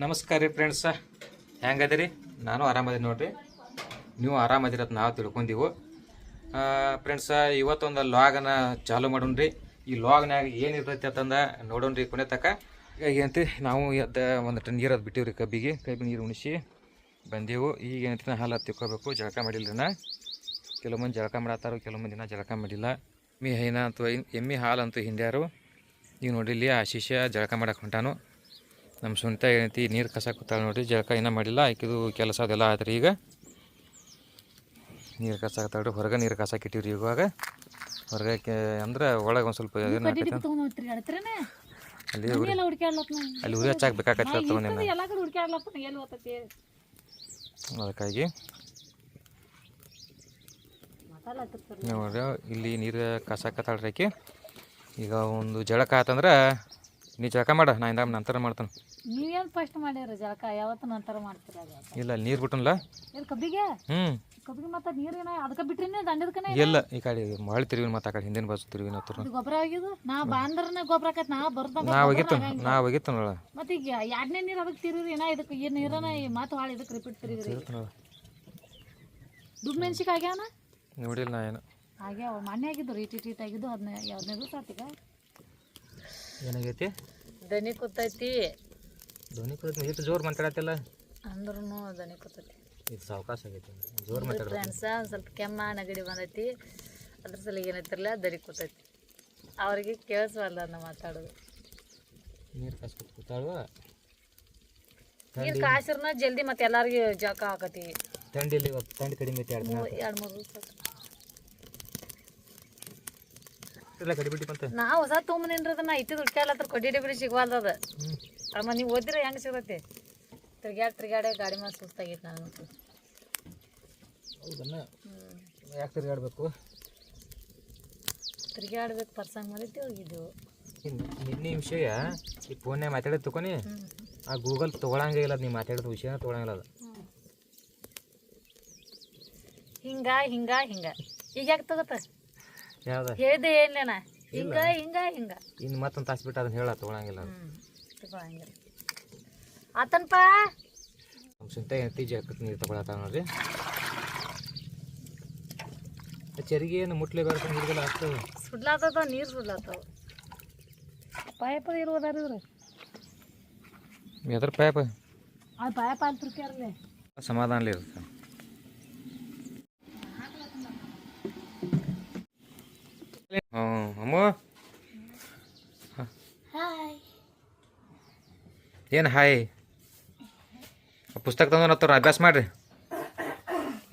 ನಮಸ್ಕಾರ ರೀ ಫ್ರೆಂಡ್ಸ, ಹೆಂಗದಿರಿ? ನಾನು ಆರಾಮದೀನಿ ನೋಡ್ರಿ. ನೀವು ಆರಾಮದಿರತ್ ನಾವು ತಿಳ್ಕೊಂಡೀವು. ಫ್ರೆಂಡ್ಸ, ಇವತ್ತೊಂದು ಲಾಗನ ಚಾಲು ಮಾಡೋಣ್ರಿ. ಈ ಲಾಗ್ನಾಗ ಏನಿರ್ತೈತಿ ಅಂತಂದ ನೋಡೋಣ್ರಿ ಕೊನೆ ತಕ. ಈಗ ಏನಂತ ನಾವು ಒಂದು ನೀರದು ಬಿಟ್ಟಿವ್ರಿ, ಕಬ್ಬಿಗೆ ನೀರು ಉಣಿಸಿ ಬಂದೆವು. ಈಗ ಏನಂತ ಹಾಲು ತಿಕ್ಕೋಬೇಕು. ಜಳಕ ಮಾಡಿಲ್ರಿ ನಾ. ಕೆಲವು ಮಂದಿ ಜಳಕ ಮಾಡತ್ತಾರು, ಕೆಲವು ಮಂದಿ ದಿನ ಜಳಕ ಮಾಡಿಲ್ಲ. ಎಮ್ಮೆ ಹೈನ ಅಂತೂ ಎಮ್ಮೆ ಹಾಲು ಅಂತೂ ಹಿಂಡ್ಯಾರು. ಈಗ ನೋಡ್ರಿ ಇಲ್ಲಿ ಆಶೀಷ ಜಳಕ ಮಾಡಕ್ಕೆ ಹೊಂಟಾನು. ನಮ್ಮ ಸ್ವಂತ ಏನೈತಿ ನೀರು ಕಸ ಕೂತಾಳೆ ನೋಡಿರಿ. ಜಳಕ ಇನ್ನೂ ಮಾಡಿಲ್ಲ, ಆಕಿದು ಕೆಲಸ ಅದೆಲ್ಲ ಆಯ್ತು. ಈಗ ನೀರು ಕಸ ಆಗ್ತಾಳ್ರಿ. ಹೊರಗೆ ನೀರು ಕಸಕ್ಕೆ ಇಟ್ಟಿವ್ರಿ. ಇವಾಗ ಹೊರಗೆ ಅಂದ್ರೆ ಒಳಗೆ ಒಂದು ಸ್ವಲ್ಪ ಅಲ್ಲಿ ಅಲ್ಲಿ ಉರಿ ಹಚ್ಚಾಕಬೇಕಾಗತ್ತೆ ತೊಗೊಂಡು. ಅದಕ್ಕಾಗಿ ನೋಡ್ರಿ ಇಲ್ಲಿ ನೀರು ಕಸಾಕತ್ತಾಳ್ರಿ ಆಕಿ. ಈಗ ಒಂದು ಜಳಕ ಆತಂದ್ರೆ ನೀ ಜಳಕ ಮಾಡ, ನಾ ಇಂದ ನಂತರ ಮಾಡ್ತಾನೆ. ನೀವೇನು ಫಸ್ಟ್ ಮಾಡ್ಯಾರ ಜಳಕ? ಯಾವತ್ತು ನಂತರ ಮಾಡ್ತೀರ? ಇಲ್ಲ ನೀರು ಬಿಟ್ಟನಲ್ಲ ಕಬ್ಬಿಗೆ. ಕಬ್ಬಿಗೆ ಮತ್ತೆ ನೀರಿನ ಅದಕ್ಕೆ ಬಿಟ್ರಿನ ದಂಡದಕ್ಕನೆ ಇಲ್ಲ. ಈ ಕಡೆ ಮಳೆ ತಿರುವಿನ ಮತ್ತೆ ಆ ಕಡೆ ಹಿಂದಿನ ಬಸ್ ತಿರುವಿನ ಹತ್ರ ಗೊಬ್ಬರ ಆಗಿದ್ದು ನಾ ಬಾಂದ್ರನ ಗೊಬ್ಬರ ಆಕತ್ ನಾ ಬರ್ದ ನಾ ಒಗಿತ್ತು ನೋಡ. ಮತ್ತೆ ಈಗ ಎರಡನೇ ನೀರು ಅದಕ್ಕೆ ತಿರುವಿ ಏನ ಇದಕ್ಕೆ ಈ ನೀರನ ಮತ್ತೆ ಭಾಳ ಇದಕ್ಕೆ ರಿಪೀಟ್ ತಿರುಗಿ ದುಡ್ಡು ಮೆಣಸಿಗೆ ಆಗ್ಯಾನ ನೋಡಿಲ್ಲ ನಾ ಏನು ಆಗ್ಯಾವ. ಮೊನ್ನೆ ಆಗಿದ್ದು ರೀಟ್ ಆಗಿದ್ದು 15 ದಿವಸ ಆತೀಗ. ಏನಾಗೈತಿ? ದನಿ ಕೂತೈತಿ. ಧ್ವನಿ ಕೂತೈತಿ. ಇದು ಜೋರು ಮಾತಾಡತ್ತಿಲ್ಲ ಅಂದ್ರೂ ದನಿ ಕೂತೈತಿ. ಇದು ಸಾವಕಾಶ ಆಗೈತಿ, ಜೋರು ಮಾತಾಡ. ಫ್ರೆಂಡ್ಸ ಒಂದು ಸ್ವಲ್ಪ ಕೆಮ್ಮ ನೆಗಡಿ ಬಂದೈತಿ, ಅದ್ರ ಸಲ ಏನೈತಿರಲ್ಲ ದನಿ ಕೂತೈತಿ. ಅವ್ರಿಗೆ ಕೇಳಿಸ್ವಲ್ಲ ನಾ ಮಾತಾಡೋದು. ನೀರು ಕಾಸ್ಕೊತ ಕೂತಾಳುವ. ನೀರು ಕಾಸಿರ್ನ ಜಲ್ದಿ ಮತ್ತೆ ಎಲ್ಲಾರ್ಗಿ ಜಳಕ ಹಾಕತಿ. ಥಂಡಿಲಿ ಇವತ್ತು ಥಂಡಿ ಕಡಿಮೆ ಐತಿ. 2-3 ದಿವಸ ಇಲ್ಲ ಕಡಿಬಿಟ್ಟು ಬಂತ. ನಾ ಹೊಸ ತೊಗೊಂಬಂದಿನ್ರಿ. ನಾ ಇಟ್ಟಿದ್ದು ಹುಡ್ಕ್ಯಾಲತ್ರ ಕೊಡ್ಡಿ ಬಿಡಿ ಸಿಗವಲ್ದ. ಅಮ್ಮ ನೀವು ಓದಿದ್ರೆ ಹೆಂಗೆ ಸಿಗತ್ತೆ? ತಿರ್ಗಾಡೆ ಗಾಡಿ ಮೇಲೆ ಸುಸ್ತಾಗೈತೆ ನಾನು. ಹೌದನ್ನ ಯಾಕೆ ತಿರ್ಗಾಡ್ಬೇಕು? ತಿರ್ಗಾಡ್ಬೇಕು ಪರ್ಸಂಗ್ ಮಾಡಿದ್ದೆ ಹೋಗಿದ್ದೆವು. ನಿನ್ನೆ ವಿಷಯ ಈ ಫೋನ್ಯಾಗ ಮಾತಾಡೋದು ತಗೊನಿ, ಆ ಗೂಗಲ್ ತೊಗೊಳಂಗೇ ಇಲ್ಲ. ನೀವು ಮಾತಾಡೋದು ವಿಷಯನ ತೊಗೊಳಂಗಿಲ್ಲ ಅದು. ಹಿಂಗ ಈಗ ಯಾಕೆ ತಗೋತ? ಯಾವ್ದ ಹೇಳಿದೆ ಏನ್ಲೇನ? ಹಿಂಗ ಇನ್ನು ಮತ್ತೊಂದು ತಾಸು ಬಿಟ್ಟು ಅದನ್ನ ಹೇಳ ತೊಗೊಳಂಗಿಲ್ಲ ಅದು. ತಗೊಳಂಗಿಲ್ಲ ಆತನಪ್ಪ. ನಮ್ಮ ಸ್ವಂತ ಹೆಂಡತಿ ಜಾಕತ್ ನೀರು ತಗೊಳತ್ತಾವ ನೋಡ್ರಿ. ಚರಿಗೆ ಏನು ಮುಟ್ಲೇಬಾರ್ದು, ನೀರಿಗೆಲ್ಲ ಆಗ್ತವೆ. ಸುಡ್ಲಾತದ ನೀರು ಸುಡ್ಲಾತವ. ಪಾಯಪ ಇರೋದಾರ ಇವ್ರು ಎದ್ರ ಪಾಯಪ? ಅದು ಪಾಯಪ ಅಲ್ಲಿ ತುರ್ಕ್ಯಾರಲ್ಲೇ ಸಮಾಧಾನಲಿ ಇರುತ್ತೆ. ಅಮ್ಮ ಏನು ಹಾಯ್? ಪುಸ್ತಕ ತಂದು ಹತ್ತಾರ, ಅಭ್ಯಾಸ ಮಾಡ್ರಿ.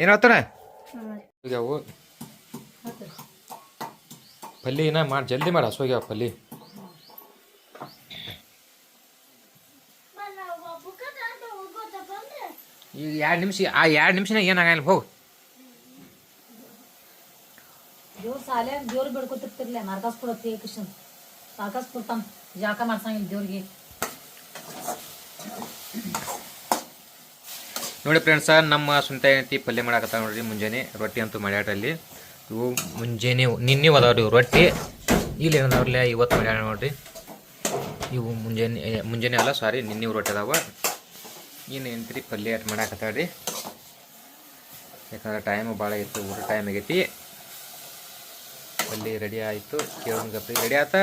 ಏನು ಹತ್ತಾರ ಅವು ಪಲ್ಲಿ ಇನ್ನ ಮಾಡಿ ಜಲ್ದಿ ಮಾಡಿ. ಹಸೋಗ್ಯಾವ ಪಲ್ಲಿ. ಈಗ 2 ನಿಮಿಷ, ಆ 2 ನಿಮಿಷನಾಗ ಏನಾಗಲ್ಲ. ಹೋಗು. ದೇವ್ರ ಸಾಲೆ ದೇವ್ರು ಬಿಡ್ಕೊತಿರ್ತಿರ್ಲಿ. ನರಕಾಸ್ಪುರ ಕೃಷ್ಣ ನರಕಾಸ್ಪುರ್ತಾನ ಜಾಕ ಮಾಡ್ಸಂಗಿಲ್ಲ ದೇವ್ರಿಗೆ. ನೋಡಿ ಫ್ರೆಂಡ್ಸ, ನಮ್ಮ ಸ್ವಂತ ಹೆಂಡತಿ ಪಲ್ಯ ಮಾಡಾಕತ್ತ ನೋಡ್ರಿ. ಮುಂಜಾನೆ ರೊಟ್ಟಿ ಅಂತೂ ಮಾಡ್ಯಾಟಲ್ಲಿ. ಇವು ಮುಂಜಾನೆ ನಿನ್ನೆ ಅದಾವ್ರಿ ಇವು ರೊಟ್ಟಿ. ಇಲ್ಲಿ ಏನದಾವ್ರಲ್ಲ ಇವತ್ತು ಮಾಡ್ಯಾಳ ನೋಡ್ರಿ. ಇವು ಮುಂಜಾನೆ ಅಲ್ಲ, ಸಾರಿ, ನಿನ್ನೆ ರೊಟ್ಟಿ ಅದಾವ. ಏನು ಹೆಂಡ್ತಿ ಪಲ್ಯ ಮಾಡಾಕತ್ತಾಳ್ರಿ. ಯಾಕಂದ್ರೆ ಟೈಮು ಭಾಳ ಇತ್ತು, ಊಟ ಟೈಮ್ ಆಗೈತಿ. ಪಲ್ಯ ರೆಡಿ ಆಯಿತು. ಕೇಳೋಂಗಪ್ಪ ರೆಡಿ ಆತ.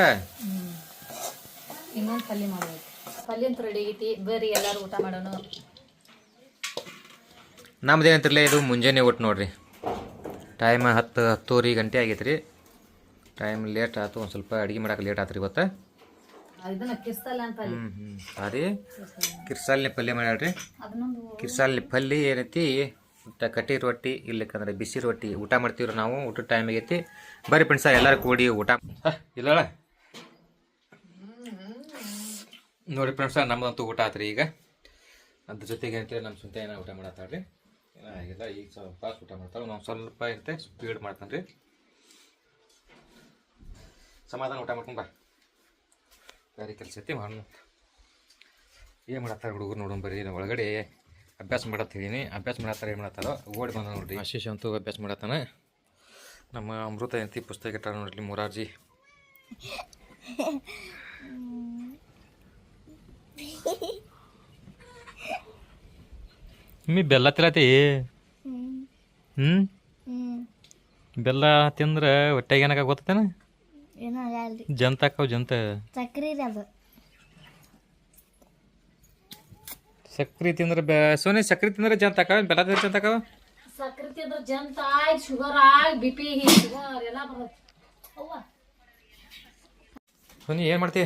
ಇನ್ನೊಂದು ಪಲ್ಯ ಮಾಡ್ಬೇಕು. ಪಲ್ಯ ಅಂತೂ ರೆಡಿ ಆಗೈತಿ. ಬರ್ರಿ ಎಲ್ಲರೂ ಊಟ ಮಾಡೋಣ. ನಮ್ದು ಏನಂತಿರಲ್ಲ, ಇದು ಮುಂಜಾನೆ ಊಟ ನೋಡ್ರಿ. ಟೈಮ್ 10-10:30 ಗಂಟೆ ಆಗೈತೆ ರೀ. ಟೈಮ್ ಲೇಟ್ ಆಯ್ತು, ಒಂದು ಸ್ವಲ್ಪ ಅಡುಗೆ ಮಾಡಕ್ಕೆ ಲೇಟ್ ಆಯ್ತು ರೀ ಇವತ್ತು. ಅದೇ ಕಿರ್ಸಾಲ್ನಿ ಪಲ್ಯ ಮಾಡ್ಯಾಳ್ರಿ. ಕಿರ್ಸಾಲ್ನಿ ಪಲ್ಯ ಏನೈತಿ, ಕಟ್ಟಿ ರೊಟ್ಟಿ, ಇಲ್ಲಕ್ಕಂದ್ರೆ ಬಿಸಿ ರೊಟ್ಟಿ ಊಟ ಮಾಡ್ತೀವ್ರಿ ನಾವು. ಊಟದ ಟೈಮ್ ಆಗೈತಿ. ಬರ್ರಿ ಫ್ರೆಂಡ್ಸ ಎಲ್ಲರೂ ಕೂಡಿ ಊಟ. ಇಲ್ಲ ನೋಡಿ ಫ್ರೆಂಡ್ಸ, ನಮ್ಮದಂತೂ ಊಟ ಆತ್ರಿ. ಈಗ ಅದ್ರ ಜೊತೆಗೆ ಏನಂತೇಳಿ ನಮ್ಮ ಸ್ವಂತ ಏನೋ ಊಟ ಮಾಡತ್ತಾಳ್ರಿ. ಆಗಿಲ್ಲ, ಈಗ ಸ್ವಲ್ಪ ಊಟ ಮಾಡ್ತಾಳೆ. ನಾವು ಸ್ವಲ್ಪ ಇಂತೆ ಸ್ಪೀಡ್ ಮಾಡ್ತಾನೆ ರೀ. ಸಮಾಧಾನ ಊಟ ಮಾಡ್ಕೊಂಡು ಬಾ. ಬೇರೆ ಕೆಲಸ ಐತಿ ಮಾಡೋಣ. ಏನು ಮಾಡತ್ತಾರೆ ಹುಡುಗರು ನೋಡೋಣ ಬರ್ರಿ. ನಾವು ಒಳಗಡೆ ಅಭ್ಯಾಸ ಮಾಡತ್ತ ಹೇಳಿನಿ. ಅಭ್ಯಾಸ ಮಾಡತ್ತಾರೆ, ಏನು ಮಾಡತ್ತಾರೋ ಓಡಿ ಬಂದ ನೋಡ್ರಿ. ಆಶೀಷ್ ಅಂತೂ ಅಭ್ಯಾಸ ಮಾಡತ್ತಾನೆ. ನಮ್ಮ ಅಮೃತ ಎಂತಿ ಪುಸ್ತಕ ಇಟ್ಟಾರ ನೋಡ್ರಿ ಮೊರಾರ್ಜಿ. ಮಮ್ಮಿ ಬೆಲ್ಲ ತಿಲ್ಲತಿ ಹ್ಞೂ ಬೆಲ್ಲ ತಿಂದ್ರೆ ಹೊಟ್ಟೆಗೆ ಏನಾಗ ಗೊತ್ತೇನ ಏನೋ ಅಲ್ರಿ ಜಂತ ಹಾಕವು ಜಂತ ಸಕ್ರಿ ರೀ ಅದು ಸಕ್ರೆ ತಿಂದ್ರೆ ಸೋನಿ ಸಕ್ರೆ ತಿಂದ್ರೆ ಜಂತ ಹಾಕವ ಬೆಲ್ಲ ತಿಂದ್ರೆ ಜಂತ ಹಾಕವ ಸಕ್ರೆ ತಿಂದ್ರೆ ಜಂತ ಆಗಿ ಶುಗರ್ ಆಗಿ ಬಿ ಪಿ ಶುಗರ್ ಎಲ್ಲ ಬರುತ್ತೆ ಅವ್ವ ಸೋನಿ ಏನು ಮಾಡ್ತಿ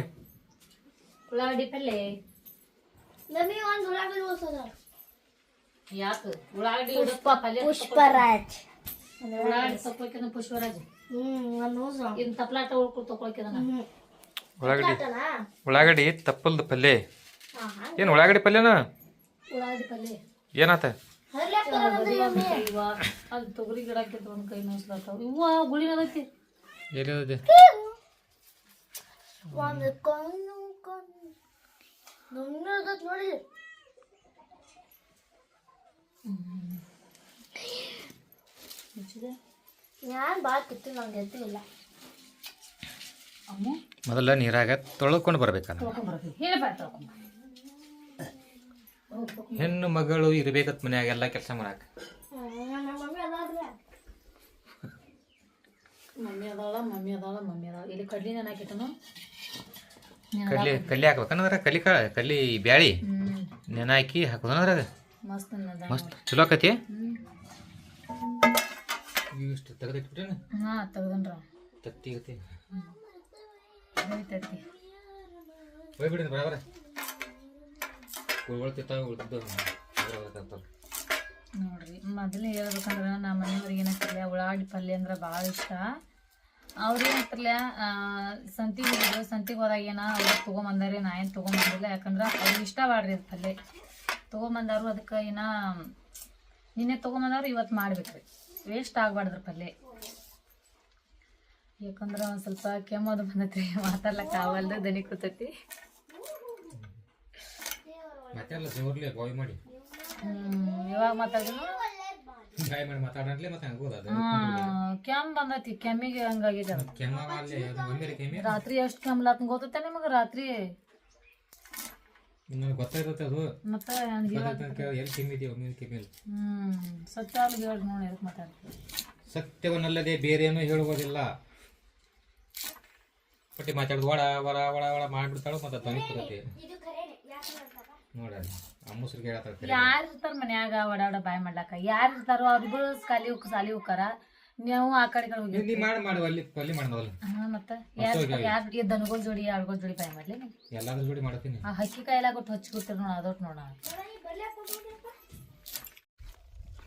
ಉಳ್ಳಾಗಡ್ಡಿ ಪಲ್ಲೆ ನಮಗೆ ಒಂದು ಉಳ್ಳಾಗಡ್ಡಿ ಓಸೋದ ಯಾಕೆ ಉಳ್ಳಾಗಡ್ಡಿ ಪಲ್ಯ ಪುಷ್ಪರಾಜ್ ಉಳ್ಳಾಗಡ್ಡಿ ತಗೊಳ್ಕಿನ ಪುಷ್ಪರಾಜ್ ಒಂದು ಓಸ ಇನ್ ತಪ್ಲಾಟ ಉಳ್ಕೊಂಡು ತಗೊಳ್ಕಿದ ಉಳ್ಳಾಗಡ್ಡಿ ತಪ್ಪಲ್ದು ಪಲ್ಯ ಏನು ಉಳ್ಳಾಗಡ್ಡಿ ಪಲ್ಯನ ಉಳ್ಳಾಗಡ್ಡಿ ಪಲ್ಯ ಏನಾತ ಅದು ತೊಗರಿ ಗಿಡ ಹಾಕಿದ್ದು ಒಂದು ಕೈ ನೋಸ್ಲಾತಾವ ಇವ ಗುಳಿ ಅದೈತಿ ಎಲ್ಲಿದೆ ಒಂದು ಕಣ್ಣು ನೋಡಿ ನಾನು ಭಾಳ ಕಿತ್ತು ನಂಗೆ ಎತ್ತಿಲ್ಲ ಅಮ್ಮ ಮೊದಲ ನೀರಾಗ ತೊಳ್ಕೊಂಡು ಬರ್ಬೇಕಲ್ಲ ತೊಳ್ಕೊಂಬರ್ಬೇಕು ಹೇಳ್ಬಾರ್ದು ತೊಳ್ಕೊಂಬ ಹೆಣ್ಣು ಮಗಳು ಇರ್ಬೇಕತ್ ಮನ್ಯಾಗ ಎಲ್ಲ ಕೆಲಸ ಮಾಡಾಕ ಮಮ್ಮಿ ಅದಾಳ ಇಲ್ಲಿ ಕಡ್ಲಿ ನೆನೆ ಹಾಕಿಟ್ಟನು ಕಡ್ಲಿ ಹಾಕ್ಬೇಕನ್ನದ್ರ ಕಡ್ಲಿ ಬ್ಯಾಳಿ ನೆನ ಹಾಕಿ ಹಾಕೋದನದ್ರಾಗ ಮಸ್ತ್ ನೆನೆ ಮಸ್ತ್ ಚಲೋ ಆಕತಿ ಇಷ್ಟು ತೆಗೆದಿಟ್ಬಿಟ್ಟೇನ ಹಾ ತೆಗ್ದನ್ರ ತತ್ತಿ ಗತಿ ಹೋಯ್ತೈತಿ ಹೋಗ್ಬಿಡಿನ ಬರಾಬರ ಉಳ್ತಿರ್ತಾವ ಉಳ್ತಿದ್ದು ನೋಡ್ರಿ ಮೊದಲೇ ಹೇಳ್ಬೇಕಂದ್ರೆ ನಮ್ಮ ಮನೆಯವ್ರಿಗೆ ಏನಾಗ್ತಿರ್ಲ ಉಳ್ಳಾಗಡ್ಡಿ ಪಲ್ಯ ಅಂದ್ರೆ ಭಾಳ ಇಷ್ಟ ಅವ್ರು ಏನಾಗ್ತಿರ್ಲ ಸಂತಿಗೆ ಹೋದಾಗ ಏನ ಅವ್ರು ತೊಗೊಂಬಂದಾರೆ ನಾ ಏನು ತೊಗೊಂಬಂದಿಲ್ಲ ಯಾಕಂದ್ರೆ ಅವ್ರಿಗೆ ಇಷ್ಟ ಮಾಡ್ರಿ ಅದು ಪಲ್ಯ ತೊಗೊಂಬಂದಾರು ಅದಕ್ಕೆ ಏನ ನಿನ್ನೆ ತೊಗೊಂಬಂದವ್ರು ಇವತ್ತು ಮಾಡ್ಬೇಕ್ರಿ ವೇಸ್ಟ್ ಆಗ್ಬಾರ್ದ್ರಿ ಪಲ್ಯ ಯಾಕಂದ್ರೆ ಒಂದು ಸ್ವಲ್ಪ ಕೆಮ್ಮೋದು ಬಂದೈತಿ ಮಾತಾಡ್ಲಕ್ಕ ಆಗಲ್ದು ದನಿ ಕೂತೈತಿ ಮತ್ತೆಲ್ಲ ಜೋರ್ಲಿ ಬಾಯ್ ಮಾಡಿ ಇವಾಗ ಮಾತಾಡಿದ್ರು ಬಾಯ್ ಮಾಡಿ ಮಾತಾಡಂಟ್ಲೆ ಮತ್ತೆ ಹಂಗೋದ ಅದು ಕೆಮ್ಮು ಬಂದೈತಿ ಕೆಮ್ಮಿಗೆ ಹಂಗಾಗಿದೆ ಅದು ಕೆಮ್ಮಲ್ಲಿ ಅದು ಒಮ್ಮೆಲೆ ಕೆಮ್ಮಿ ರಾತ್ರಿ ಎಷ್ಟು ಕೆಮ್ಮಲಾತ್ ಗೊತ್ತೈತೆ ನಿಮಗೆ ರಾತ್ರಿ ನನಗೆ ಗೊತ್ತಾಯ್ತದೆ ಅದು ಮತ್ತೆ ಎಲ್ಲಿ ಕೆಮ್ಮಿದೆಯೋ ಒಮ್ಮೆ ಕೆಮ್ಮಿಲ್ಲ ಸತ್ಯ ಅಲ್ಲಿ ಹೇಳಿ ನೋಡಿ ಎದಕ್ಕೆ ಮಾತಾಡ್ತೀವಿ ಸತ್ಯವನ್ನಲ್ಲದೆ ಬೇರೇನೂ ಹೇಳುವುದಿಲ್ಲ ಪಟ್ಟಿ ಮಾತಾಡೋದು ಒಳ ಒಳ ಒಳ ಒಳ ಮಾಡಿಬಿಡ್ತಾಳು ಮತ್ತೆ ತನಿ ಕೊಡತ್ತೆ ನೋಡ ಅಮ್ಮಸ್ರಿಗೆ ಹೇಳ್ತಾರೆ ಯಾರು ಇರ್ತಾರ ಮನ್ಯಾಗ ಒಡ ಬಾಯ್ ಮಾಡ್ಲಾಕ ಯಾರು ಇರ್ತಾರೋ ಅವ್ರಿಬ್ರು ಸಾಲಿ ಹೋಗಾರ ನೀವು ಆ ಕಡೆ ಹೋಗಿ ನೀ ಮಾಡಿ ಅಲ್ಲಿ ಪಲ್ಲಿ ಮಾಡೋದಲ್ಲ ಮತ್ತೆ ಯಾರು ದನಗಳ ಜೋಡಿ ಆಳ್ಗಳ ಜೋಡಿ ಬಾಯ್ ಮಾಡ್ಲಿ ಎಲ್ಲಾದ್ರ ಜೋಡಿ ಮಾಡ್ತೀನಿ ಆ ಹಕ್ಕಿ ಕಾಯಿಲ್ಲ ಕೊಟ್ಟು ಹಚ್ಕೊಡ್ತೀರಿ ನೋಡ ಅದೊಟ್ಟು ನೋಡ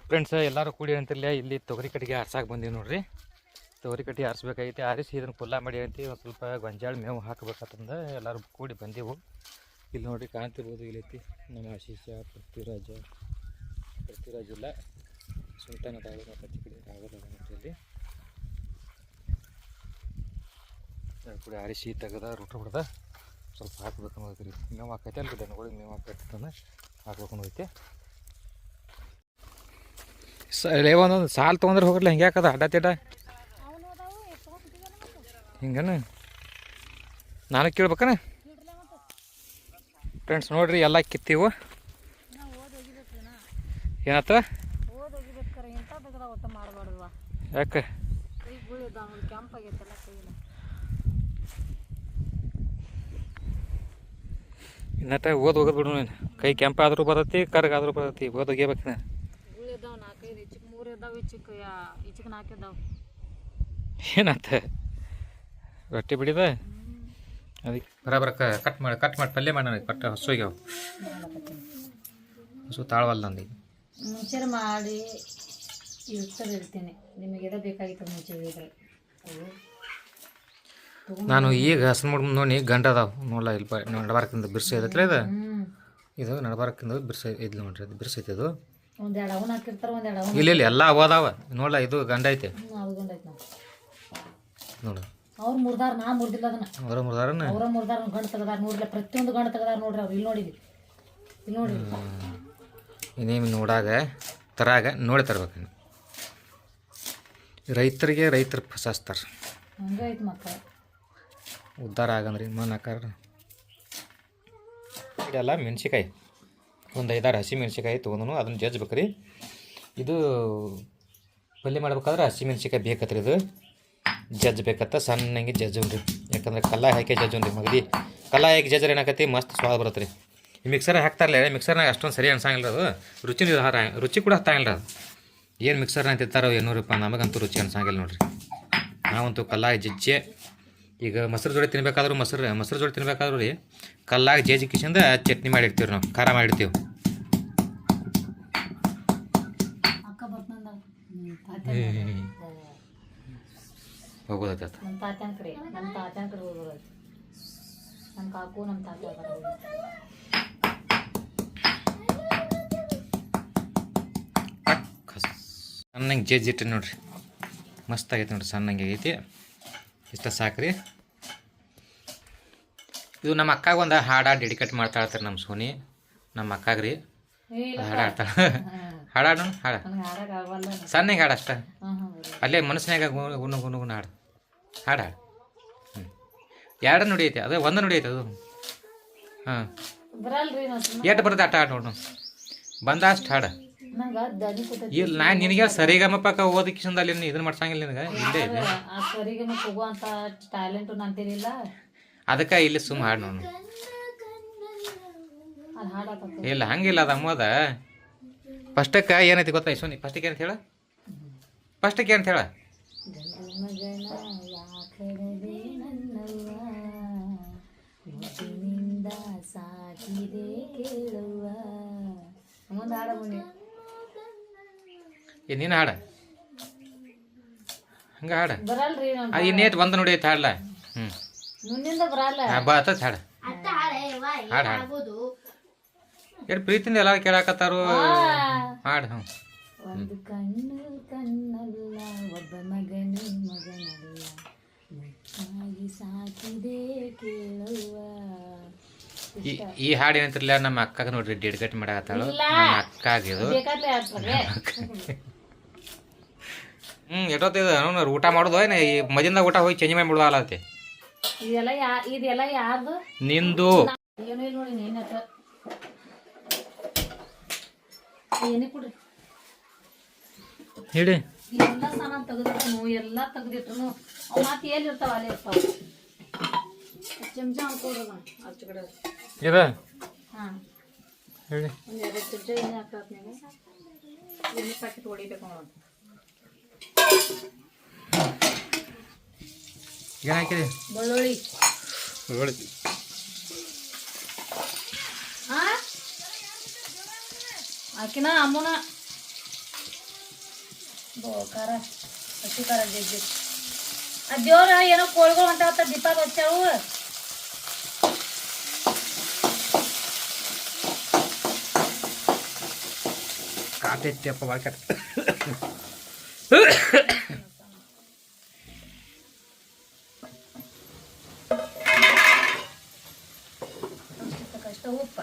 ಫ್ರೆಂಡ್ಸ್ ಎಲ್ಲರೂ ಕೂಡಿ ಅಂತಿರ್ಲಿ ಇಲ್ಲಿ ತೊಗರಿ ಕಟ್ಟಿಗೆ ಆರ್ಸಾಕ್ ಬಂದೀವಿ ನೋಡ್ರಿ ತೊಗರಿ ಕಟ್ಟಿ ಆರಿಸ್ಬೇಕಾಗೈತಿ ಆರಿಸಿ ಇದನ್ನು ಕುಲ್ಲ ಮಾಡಿ ಅಂತಿ ಒಂದು ಸ್ವಲ್ಪ ಗೊಂಜಾಳ ಮೇವು ಹಾಕಬೇಕಂತಂದು ಎಲ್ಲರೂ ಕೂಡಿ ಬಂದೆವು ಇಲ್ಲಿ ನೋಡ್ರಿ ಕಾಣ್ತಿರ್ಬೋದು ಇಲ್ಲೈತಿ ನಮ್ಮ ಆಶೀಷ ಪೃಥ್ವಿರಾಜ ಇಲ್ಲ ಸುಲ್ತಾನ ತಾಳು ಮತ್ತು ಚಿಕ್ಕಡಿ ಆಗೋದ ನೋಡ್ರಿ ಇಲ್ಲಿ ಕೂಡಿ ಆರಿಸಿ ತೆಗೆದ ರೂಟ ಬಿಡ್ದ ಸ್ವಲ್ಪ ಹಾಕ್ಬೇಕು ಅನ್ನೋದ್ರಿ ಮೇವು ಹಾಕೈತೆ ಅಲ್ಲಿ ದನಗಳಿಗೆ ಮೇವು ಹಾಕೈತಂದ್ರೆ ಹಾಕ್ಬೇಕು ಅನ್ನೋದೈತಿ ಒಂದೊಂದು ಸಾಲು ತೊಗೊಂಡ್ರೆ ಹೋಗ್ರಲ್ಲ ಹಿಂಗೆ ಹಾಕದ ಅಡ್ಡ ತಿಡ್ಡ ಹಿಂಗನ ನಾನು ಕೇಳ್ಬೇಕನ ಫ್ರೆಂಡ್ಸ್ ನೋಡ್ರಿ ಎಲ್ಲ ಕಿತ್ತೀವು ಏನಾತ ಯಾಕೆ ಇನ್ನಟ ಓದ್ ಹೋಗೋದು ಬಿಡು ನೀನು ಕೈ ಕೆಂಪಾದ್ರೂ ಬರತ್ತಿ ಕರ್ಗಾದ್ರೂ ಬರತ್ತಿ ಓದ್ ಒಗಿಬೇಕು ಏನಾತ ರೊಟ್ಟಿ ಬಿಡಿದ ಅದಕ್ಕೆ ಬರಾಬರ ಕಟ್ ಮಾಡಿ ಪಲ್ಯ ಮಾಡೋಣ ಕಟ್ ಹಸುಗ್ಯಾವ ಹಸು ತಾಳವಲ್ಲ ನಂದು ಮುಂಚೆ ಮಾಡಿ ಇರ್ತೀನಿ ನಿಮಗೆ ಎದ ಬೇಕಾಗಿತ್ತು ಮುಂಚೆ ನಾನು ಈಗ ಹಸು ನೋಡಿ ಗಂಡ ಅದಾವ ನೋಡಲ್ಲ ಇಲ್ಲಿ ನಡಬಾರಕಿಂದ ಬಿರ್ಸಿ ಐತಲ್ಲ ಇದು ನಡಬಾರಕಿಂದ ಬಿರ್ಸಿ ಇದು ನೋಡ್ರಿ ಅದು ಬಿರ್ಸೈತೆ ಅದು ಒಂದೆರಡು ಅವನ್ ಹಾಕಿರ್ತಾರ ಒಂದೆರಡು ಅವನ್ ಇಲ್ಲ ಎಲ್ಲ ಅದಾವ ನೋಡಲ್ಲ ಇದು ಗಂಡ ಐತೆ ನೋಡು ಅವ್ರು ಮುರ್ದಾರ ನಾ ಮುರ್ದಿಲ್ಲ ಅದನ್ನ ಅವರ ಮುರ್ದಾರನ ಅವ್ರ ಮುರ್ದಾರ ಗಂಡು ತೆಗದಾರ ನೋಡ್ರಿ ಪ್ರತಿಯೊಂದು ಗಂಡು ತೆಗದಾರ ನೋಡ್ರಿ ಅವ್ರು ಇಲ್ಲಿ ನೋಡಿದ್ವಿ ಇಲ್ಲಿ ನೋಡ್ರಿ ಇನ್ನೇನು ನೋಡಾಗ ತರಾಗ ನೋಡಿ ತರ್ಬೇಕು ರೈತರಿಗೆ ರೈತರು ಫಸಾಸ್ತಾರ ಹಂಗೈತಿ ಮಕ್ಕಳು ಉದ್ಧಾರ ಆಗಂದ್ರಿ ಮನ್ ಆಕಾರ ಇದೆಲ್ಲ ಮೆಣಸಿಕಾಯಿ ಒಂದು 5-6 ಹಸಿಮೆಣ್ಸಿಕಾಯಿ ತೊಗೊಂಡು ಅದನ್ನು ಜಜ್ಬೇಕು ರೀ. ಇದು ಪಲ್ಯ ಮಾಡ್ಬೇಕಾದ್ರೆ ಹಸಿಮೆಣ್ಸಿಕಾಯಿ ಬೇಕತ್ರಿ. ಇದು ಜಜ್ಬೇಕತ್ತ ಸಣ್ಣಂಗೆ ಜಜ್ಜುನ್ರಿ. ಯಾಕಂದ್ರೆ ಕಲ್ಲ ಹಾಕಿ ಜಜ್ಜುನ್ರಿ ಮಗದಿ. ಕಲ್ಲ ಹಾಕಿ ಜಜ್ಜರೆ ಏನಾಕತಿ ಮಸ್ತ್ ಸ್ವಾದ ಬರುತ್ತೆ ರೀ. ಈ ಮಿಕ್ಸರ್ ಹಾಕ್ತಾರಲ್ಲ, ಮಿಕ್ಸರ್ನಾಗ ಅಷ್ಟೊಂದು ಸರಿ ಅನ್ಸಂಗಿಲ್ಲ ಅದು. ರುಚಿ ಕೂಡ ಹತ್ತಾಗಿಲ್ಲ ಅದು. ಏನು ಮಿಕ್ಸರ್ನಾಗ ತಿಂತಾರೋ 800 ರೂಪಾಯಿ, ನಮಗಂತೂ ರುಚಿ ಅನ್ಸಂಗಿಲ್ಲ ನೋಡ್ರಿ. ನಾವಂತೂ ಕಲ್ಲಾಗಿ ಜಜ್ಜೆ ಈಗ ಮೊಸರು ಜೋಡಿ ತಿನ್ಬೇಕಾದ್ರೂ ಮೊಸರು ಜೋಡಿ ತಿನ್ಬೇಕಾದ್ರೂ ರೀ ಕಲ್ಲಾಗಿ ಜಜ್ಜಿ ಕಿಶಿಂದ ಚಟ್ನಿ ಮಾಡಿರ್ತೀವಿ ನಾವು, ಖಾರ ಮಾಡಿರ್ತೀವಿ. ಹೋಗೋದೈತೆ ನಮ್ಮ ತಾತ್ಯನ ಕಡೆ ಹೋಗೋದು. ನಮ್ಮ ಕಾಕು ನಮ್ಮ ತಾತ ಸಣ್ಣಂಗೆ ಜಜ್ಜಿಟ್ರಿ ನೋಡ್ರಿ, ಮಸ್ತ್ ಆಗೈತೆ ನೋಡ್ರಿ. ಸಣ್ಣಂಗೆ ಆಗೈತಿ, ಇಷ್ಟ ಸಾಕ್ರಿ. ಇದು ನಮ್ಮ ಅಕ್ಕಾಗ ಒಂದು ಹಾಡು ಡೆಡಿಕೇಟ್ ಮಾಡ್ತಾ ಇರ್ತಾರೆ ನಮ್ಮ ಸೋನಿ, ನಮ್ಮ ಅಕ್ಕಾಗ್ರಿ ಹಾಡು ಆಡ್ತಾಳೆ. ಹಾಡಾಡು ಹಾಡ ಸಣ್ಣಗೆ ಹಾಡು ಅಷ್ಟ, ಅಲ್ಲೇ ಮನಸ್ಸಿನಾಗ ಗುಣ ಗುಣ ಗುಣ ಹಾಡು ಹಾಡು ಎರಡು ನುಡಿ ಐತೆ, ಅದು ಒಂದು ನುಡಿ ಐತೆ ಅದು. ಹಾಂ ಎಷ್ಟು ಬರುತ್ತೆ ಅಟ್ಟ ಹಾಡು ನೋಡು, ಬಂದಷ್ಟು ಹಾಡು. ಇಲ್ಲ ನಾನು ನಿನಗೆ ಸರಿಗಮಪಕ್ಕ ಓದಕ್ಕಿಂದ ಅಲ್ಲಿ ಇದನ್ನ ಮಾಡ್ಸಂಗಿಲ್ಲ ನಿನಗೆ. ಇಲ್ಲೇ ಇದೆ ಅದಕ್ಕೆ ಇಲ್ಲಿ ಸುಮ್ಮ ಹಾಡು ನೋಡು. ಇಲ್ಲ ಹಂಗಿಲ್ಲ ಅದು ಅಮ್ಮದ. ಫಸ್ಟಕ್ಕೆ ಏನೈತಿ ಗೊತ್ತಾ ಸೋನಿ? ಫಸ್ಟಿಗೆ ಏನಂತ ಹೇಳ, ಫಸ್ಟಿಗೆ ಏನಂತ ಹೇಳ? ನೀನು ಹಾಡ ಹಂಗ ಹಾಡ. ಇನ್ನೇಟ್ ಒಂದು ನೋಡಿ ಐತೆ ಹಾಡ್ಲ. ಬರ್ತೈತೆ ಹಾಡು. ಹಾಡು ಹಾಡು ಎಷ್ಟು ಪ್ರೀತಿಯಿಂದ ಎಲ್ಲ ಕೇಳಾಕತ್ತಾರು ಹಾಡು. ಹ್ಞೂ ಒಂದು ಕಣ್ಣು ಕಣ್ಣಲ್ಲ ಒಬ್ಬ ಮಗನು ಮಗನಲ್ಲ ಮುತ್ತಾಗಿ ಸಾಕಿದೆ ಕೇಳುವ. ಈ ಹಾಡು ಏನಂತಿರ್ಲಿಲ್ಲ ನಮ್ಮ ಅಕ್ಕಾಗ ನೋಡ್ರಿ ಡೆಡಿಕೇಟ್ ಮಾಡಾಕತ್ತಾಳು. ನಮ್ಮ ಅಕ್ಕಾಗಿದು ಎಷ್ಟೊತ್ತಿದ ಊಟ ಮಾಡೋದು ಏನ ಈ ಮದಿಂದ ಊಟ ಹೋಗಿ ಚೇಂಜ್ ಮಾಡಿ ಬಿಡೋಲ್ಲ ಅಲ್ಲತ್ತೆ. ಇದೆಲ್ಲ ಯಾರ್ದು? ನಿಂದು. ಏನೂ ಇಲ್ಲ ನೋಡಿ, ಏನೇ ಕೊಡ್ರಿ ಹೇಳಿ. ಎಲ್ಲ ಸಾಮಾನು ತೆಗೆದಿಟ್ರು, ಎಲ್ಲ ತೆಗೆದಿಟ್ರು ಅವು ಮಾತು ಎಲ್ಲಿ ಇರ್ತಾವ ಅಲ್ಲೇ ಇರ್ತಾವ. ಚಮಚ ಹಾಕೋದ್ರಲ್ಲ ಆಚೆ ಕಡೆ ಇದ ಹಾಂ ಹೇಳಿ. ಒಂದು 2 ಚಮಚ ಎಣ್ಣೆ ಹಾಕತ್ ನೀವು. ಎಣ್ಣೆ ಪ್ಯಾಕೆಟ್ ಹೊಡಿಬೇಕು ನೋಡು. ಏನು ಹಾಕಿದೆ? ಬೆಳ್ಳುಳ್ಳಿ. ಹಾಂ ಹಾಕಿನ ಅಮ್ಮನ ಖಾರ ಹಸಿ ಖಾರ ಜಜ್ಜಿ. ಆ ದೇವ್ರ ಏನೋ ಕೋಳಿಗಳು ಹೊಂಟಾವತ್ತ ದೀಪಾಗ ಹಚ್ಚಾವು. ಕಾಟೈತಿಯಪ್ಪ ಬಾಳ್ಕಟ್. ಕಷ್ಟ ಉಪ್ಪ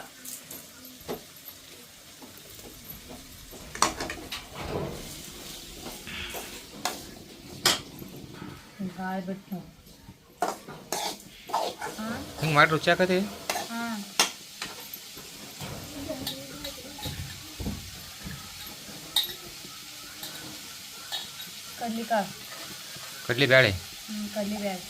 ಗಾಳಿ ಬಿಟ್ಟು ಹಿಂಗೆ ಮಾಡಿ ರುಚಿ ಆಕತಿ. ಹಾಂ ಕಡ್ಲಿಕಾಳು, ಕಡ್ಲಿ ಬ್ಯಾಳೆ, ಕಡ್ಲಿ ಬ್ಯಾಳೆ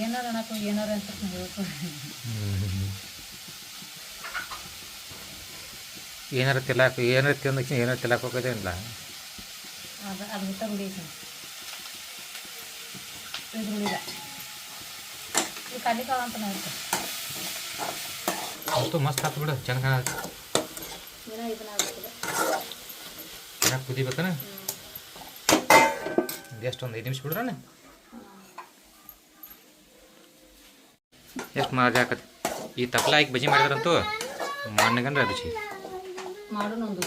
ಏನಾರ ಅನ್ನಕ್ಕೆ ಏನಾರ ಅಂತ ಹೇಳ್ಕೊ. ಏನಾರ ತಿಲ್ಲಾಕ ಏನಾರ ತಿಂದಕ್ಕೆ ಏನಾರ ತಿಲ್ಲಾಕ ಹೋಗೋದೇ ಇಲ್ಲ. ಅದು ಬಿಟ್ಟ ಬಿಡೈತಿ ಇದು ಬಿಡಿಲ್ಲ. ಇದು ಕಡ್ಲಿಕಾಳು ಅಂತ ಹೇಳ್ತಾರೆ. ಅಷ್ಟು ಮಸ್ತ್ ಹಾಕಿ ಬಿಡು, ಚೆನ್ನಾಗಿ ಏನೋ ಇದನ್ನ ಆಗ್ತದೆ. ಚೆನ್ನಾಗಿ ಕುದಿಬೇಕನ. ಎಷ್ಟೊಂದು 5 ನಿಮಿಷ ಬಿಡ್ರಣ. ಎಷ್ಟು ಮಜಾ ಆಕತಿ. ಈ ತಪ್ಲ ಹಾಕಿ ಬಜ್ಜಿ ಮಾಡಿದ್ರಂತೂ ಮಣ್ಣಗಂದ್ರೆ ರುಚಿ. ಮಾಡೋಣ ಒಂದು.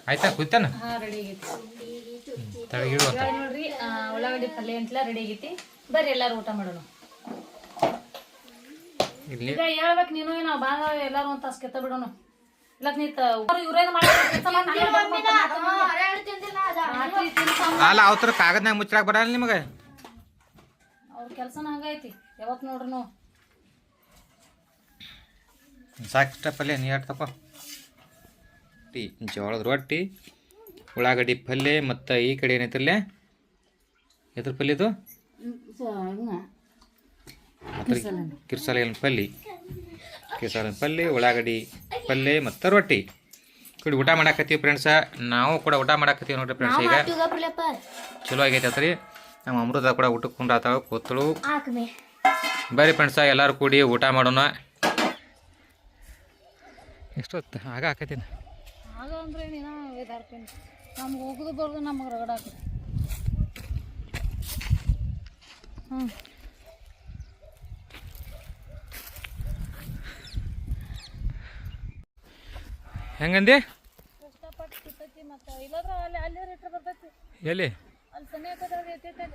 ಆಯ್ತಾ ಕುದಿತಾನ? ಹಾಂ ರೆಡಿ ಆಗೈತಿ. ತಳಗಿಡು ಅಂತ ನೋಡ್ರಿ ಉಳ್ಳಾಗಡ್ಡಿ ಪಲ್ಯ ಅಂತಲ್ಲ ರೆಡಿ ಆಗೈತಿ. ಬರ್ರಿ ಎಲ್ಲಾರು ಊಟ ಮಾಡೋಣ. ಇಲ್ಲಿ ಈಗ ಹೇಳ್ಬೇಕು ನೀನು ನಾವು ಬಾಂಧ ಎಲ್ಲಾರು ಒಂದು ತಾಸು ಕೆತ್ತ ಬಿಡೋಣ. ಇಲ್ಲಕ್ ನೀ ಇವ್ರೇನು ಅಲ್ಲ ಅವ್ರ ಕಾಗದ್ನಾಗ ಮುಚ್ಚಾಕ ಬರಲ್ಲ ನಿಮಗೆ. ಅವ್ರ ಕೆಲಸನ ಹಂಗೈತಿ ಯಾವತ್ತು ನೋಡ್ರು. ಸಾಕಿಷ್ಟ ಪಲ್ಯ ನೀ ಯಾರು ತಗೋ. ಜೋಳದ ರೊಟ್ಟಿ, ಉಳ್ಳಾಗಡ್ಡಿ ಪಲ್ಯ, ಮತ್ತು ಈ ಕಡೆ ಏನೈತಿರಲ್ಲ ಎದ್ರ ಪಲ್ಯ ಇದು ಕಿರ್ಸಾಲಿನ ಪಲ್ಯ, ಉಳ್ಳಾಗಡ್ಡಿ ಪಲ್ಯ ಮತ್ತು ರೊಟ್ಟಿ ಕಡೆ ಊಟ ಮಾಡಾಕತ್ತೀವಿ ಫ್ರೆಂಡ್ಸ. ನಾವು ಕೂಡ ಊಟ ಮಾಡಾಕತ್ತೀವಿ ನೋಡ್ರಿ ಫ್ರೆಂಡ್ಸ್. ಈಗ ಚಲೋ ಆಗೈತೆ ಅತ್ರಿ. ನಮ್ಮ ಅಮೃತ ಕೂಡ ಊಟಕ್ಕೆ ಕುಂಡ್ರಾತಾವ ಕೂತಳು. ಬರ್ರಿ ಫ್ರೆಂಡ್ಸ ಎಲ್ಲರೂ ಕೂಡಿ ಊಟ ಮಾಡೋಣ. ಎಷ್ಟೊತ್ತು ಆಗ ಹಾಕತ್ತೀನಿ ಆಗ ಅಂದ್ರೆ ನಮ್ಗೆ ಹೋಗುದು ಬರೋದು ನಮಗೆ ರಗಡ ಹೆಂಗಂದಿ ಕಷ್ಟಪಟ್ಟು ಕಿತ್ತೈತಿ. ಮತ್ತು ಇಲ್ಲಾದ್ರೆ ಅಲ್ಲಿ ರೇಟ್ರ್ ಬರ್ತೈತಿ. ಎಲ್ಲಿ ಅಲ್ಲಿ ಸಮಯ ಎತ್ತೈತಿ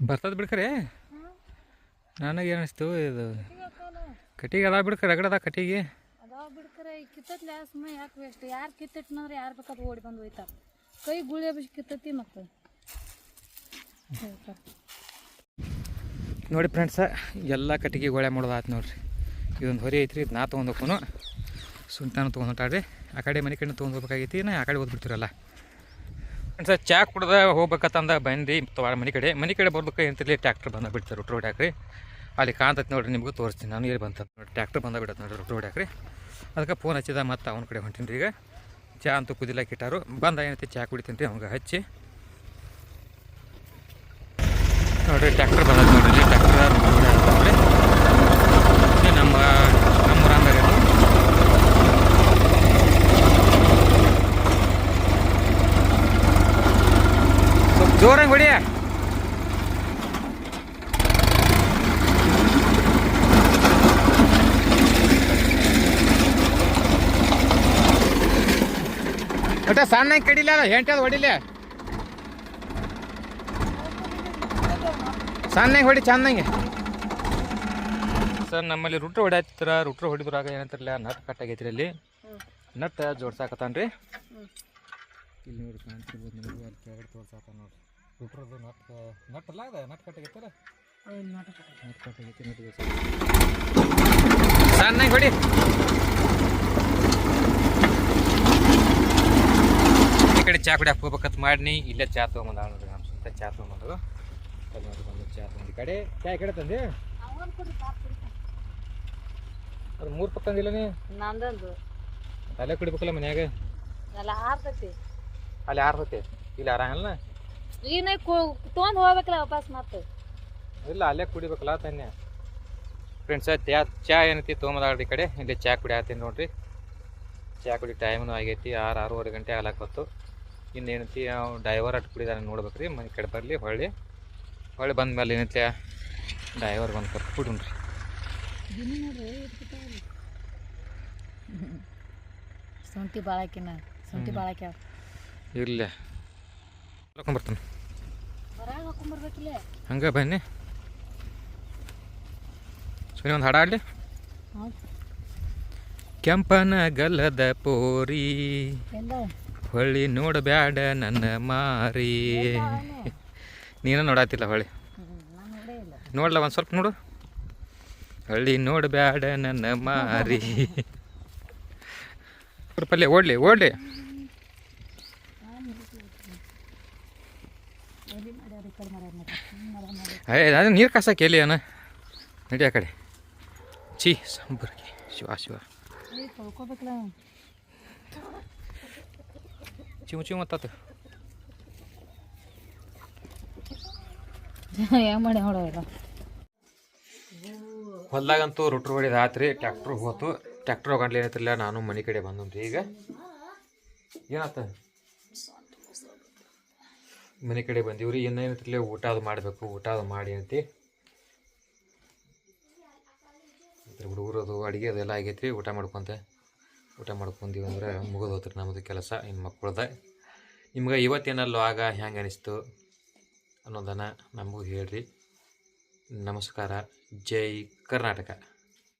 ಬರ್ತದ ಬಿಡ್ಕರೆ. ನನಗೆ ಏನಿಸ್ತು ಇದು ಕಟ್ಟಿಗೆ ಅದ ಬಿಡ್ಕರೆ ರಗಡದ ಕಟ್ಟಿಗೆ ಅದಾವ ಬಿಡ್ಕರೆ. ಈಗ ಕಿತ್ತತ್ಲ ಸುಮ್ಮನೆ ಯಾಕೆ ವೇಸ್ಟ್. ಯಾರು ಕಿತ್ತಿಟ್ನಂದ್ರೆ ಯಾರು ಬೇಕಾದ್ರೆ ಓಡಿ ಬಂದು ಹೋಯ್ತಾರೆ. ಕೈ ಗುಳಿ ಬಿಸಿ ಕಿತ್ತೈತಿ. ಮತ್ತು ನೋಡಿ ಫ್ರೆಂಡ್ಸ ಎಲ್ಲ ಕಟ್ಟಿಗೆ ಗೋಳೆ ಮಾಡೋದು ಆಯ್ತು ನೋಡ್ರಿ. ಇದೊಂದು ಹೊರಿ ಐತ್ರಿ. ಇದು ನಾ ತೊಗೊಂಡೋನು ಸುಂಟಾನು ತೊಗೊಂಡ್ರಿ. ಆ ಕಡೆ ಮನೆ ಕಡೆ ತೊಗೊಂಡ್ಬೇಕಾಗೈತಿ. ನಾ ಆ ಕಡೆ ಓದ್ಬಿಡ್ತೀರಲ್ಲ ಫ್ರೆಂಡ್ಸ. ಚಾ ಕುಡ್ದ ಹೋಗ್ಬೇಕಂತಂದ ಬಂದು ಮನೆ ಕಡೆ ಬರ್ಬೇಕು ಅಂತಿರ್ಲಿ ಟ್ಯಾಕ್ಟ್ರ್ ಬಂದ ಬಿಡ್ತಾರೆ ರೋಡ್ ಹೊಡ್ಯಾಕ್ರಿ. ಅಲ್ಲಿ ಕಾಣ್ತೈತಿ ನೋಡ್ರಿ, ನಿಮಗೂ ತೋರಿಸ್ತೀನಿ ನಾನು ಎಲ್ಲಿ ಬಂತ ನೋಡಿ. ಟ್ಯಾಕ್ಟ್ರ್ ಬಂದ ಬಿಡತ್ತೆ ನೋಡ್ರಿ ರೋಡ್ ಹೊಡ್ಯಾಕ್ರಿ. ಅದಕ್ಕೆ ಫೋನ್ ಹಚ್ಚಿದ ಮತ್ತು ಅವನ ಕಡೆ ಹೊಂಟೀನಿ ರೀ. ಈಗ ಚಾ ಅಂತೂ ಕುದಿಲಾಕ ಇಟ್ಟಾರು. ಬಂದ ಏನೈತಿ ಚಾ ಕುಡಿತೀನಿ ರೀ ಅವಂಗೆ ಹಚ್ಚಿ ನೋಡಿರಿ. ಟ್ಯಾಕ್ಟ್ರ್ ಬಂದದ್ದು ನೋಡ್ರಿ. ಟ್ಯಾಕ್ಟ್ರ್ ನೋಡ್ರಿ ನಮ್ಮ ರಾಮನಗರ ಸ್ವಲ್ಪ ಜೋರಂಗೆ ಹೊಡಿಯ. ಒಟ್ಟ ಸಣ್ಣ ಕಡಿಲ್ಲ ಹೆಂಟದ ಹೊಡಿಲ್ಲ. ಸಣ್ಣಗೆ ಹೊಡಿ ಚಂದಂಗೆ. ಸರ್ ನಮ್ಮಲ್ಲಿ ರುಟ್ರ ಹೊಡ್ಯಾತಿರ. ರುಟ್ರ ಹೊಡಿದ್ರಾಗ ಏನಂತಾರಲ್ಲ ನಟ್ ಕಟ್ಟಾಗೈತ್ರಿ. ಅಲ್ಲಿ ನಟ್ ಜೋಡ್ಸಾಕತ್ತಾನ ರೀ. ಇಲ್ಲಿ ನೋಡಿ ಕಾಣ್ತಿರ್ಬೋದು ನಿಮಗೂ. ಅಲ್ಲಿ ಕೆಳಗಡೆ ತೋರ್ಸಾಕ ನೋಡ್ರಿ ರುಟ್ರದ್ದು ನಟ್ಟಲ್ಲ ಅದ ನಟ್ ಕಟ್ಟಾಗೈತಲ್ಲ. ನಟ್ ಕಟ್ಟಾಗೈತಿ. ಸಣ್ಣಗೆ ಹೊಡಿ. ಈ ಕಡೆ ಚಾ ಕುಡಿಯಾಕ ಹೋಗ್ಬೇಕಂತ ಮಾಡಿನಿ. ಇಲ್ಲೇ ಚಾ ತೊಗೊಂಬಂದ ನೋಡ್ರಿ. ನಮ್ಮ ಸ್ವಂತ ಚಾ ತೊಗೊಂಬಂದು ಚಾ ತೊಗೊಂಡು ಈ ಕಡೆ ಚಾ ಈ ಕಡೆ ತಂದೆ. ಅದು 3 ಪಕ್ಕ ತಂದಿಲ್ಲ ನೀ. ನಂದಂದು ಅಲ್ಲೇ ಕುಡಿಬೇಕಲ್ಲ ಮನ್ಯಾಗ. ಅಲ್ಲಿ ಆರ್ತೈತಿ. ಅಲ್ಲಿ ಆರ್ತೈತಿ. ಇಲ್ಲಿ ಆರಾಮಲ್ಲ. ಈಗ ತೊಗೊಂಡು ಹೋಗ್ಬೇಕಲ್ಲ ವಾಪಸ್. ಮತ್ತೆ ಇಲ್ಲ ಅಲ್ಲೇ ಕುಡಿಬೇಕಲ್ಲ ತನ್ನೆ ಫ್ರೆಂಡ್ಸ. ಚಾ ಏನೈತಿ ತೊಗೊಂಬಂದಾಳ್ರಿ ಈ ಕಡೆ. ಇಲ್ಲಿ ಚಾ ಕುಡಿಯಾತೀನಿ ನೋಡ್ರಿ. ಚಾ ಕುಡಿ ಟೈಮ್ನು ಆಗೈತಿ. 6-6:30 ಗಂಟೆ ಆಗ್ಲಾಕತ್ತು. ಇನ್ನೇನೈತಿ ಡ್ರೈವರ್ ಅಟ್ಟು ಕುಡಿದಾನೆ ನೋಡ್ಬೇಕ್ರಿ. ಮನೆ ಕಡೆ ಬರಲಿ ಹೊಳ್ಳಿ ಬಂದ ಮೇಲೆ ಏನೈತಿ ಡ್ರೈವರ್ ಬಂದು ಕರ್ಬಿಡ್ರಿ. ಶುಂಠಿ ಬಾಳಕಿನ ಶುಂಠಿ ಬಾಳಕ್ಯಾವ ಇಲ್ಲ ಹಾಕೊಂಬರ್ತಾನೆ. ಹೊರಗೆ ಹಾಕೊಂಬರ್ಬೇಕಿಲ್ಲ. ಹಂಗೆ ಬನ್ನಿ ಸುಮ್ಮನೆ ಒಂದು ಹಾಡು ಆಡಲಿ. ಕೆಂಪನ ಗಲ್ಲದ ಪೋರಿ ಹೊಳ್ಳಿ ನೋಡಬ್ಯಾಡ ನನ್ನ ಮಾರಿ. ನೀನು ನೋಡಾತಿಲ್ಲ ಹೊಳ್ಳಿ. ನೋಡ್ಲ ಒಂದು ಸ್ವಲ್ಪ ನೋಡು. ಹಳ್ಳಿ ನೋಡಬ್ಯಾಡ ನನ್ನ ಮಾರಿ. ಪಲ್ಯ ಓಡ್ಲಿ. ಅದು ನೀರು ಕಾಸಕ್ಕೆ ಎಲ್ಲಿ ಅಣ್ಣ ನಡಿ ಆ ಕಡೆ. ಸಂಬರ್ಗಿ ಶಿವ ಚಿಮು ಮತ್ತಾತು. ಮಾಡಿ ಹೊಡೋಲ್ಲ. ಹೊಲ್ದಾಗಂತೂ ರುಟ್ರು ಹೊಡಿದ ಆತ್ರಿ. ಟ್ಯಾಕ್ಟ್ರ್ ಹೋತು. ಟ್ಯಾಕ್ಟ್ರ್ ಹೋಗಂಡ್ಲಿ ಏನೈತಿಲ್ಲ. ನಾನು ಮನೆ ಕಡೆ ಬಂದ್ರಿ. ಈಗ ಏನಾತ ಮನೆ ಕಡೆ ಬಂದೀವ್ರಿ. ಇನ್ನೇನೈತಿಲ್ಲ ಊಟ ಅದು ಮಾಡಬೇಕು. ಊಟ ಅದು ಮಾಡಿ ಏನೈತಿ ಹುಡುಗರದು ಅಡುಗೆ ಅದೆಲ್ಲ ಆಗೈತ್ರಿ. ಊಟ ಮಾಡ್ಕೊಂತೀವಿ ಅಂದ್ರೆ ಮುಗಿದು ಹೋತ್ರಿ ನಮ್ಮದು ಕೆಲಸ. ಇನ್ನು ಮಕ್ಕಳ್ದ ನಿಮ್ಗೆ ಇವತ್ತೇನಲ್ಲೋ ಆಗ ಹೆಂಗೆ ಅನಿಸ್ತು ಅನ್ನೋದನ್ನು ನಮಗೂ ಹೇಳ್ರಿ. ನಮಸ್ಕಾರ. ಜೈ ಕರ್ನಾಟಕ.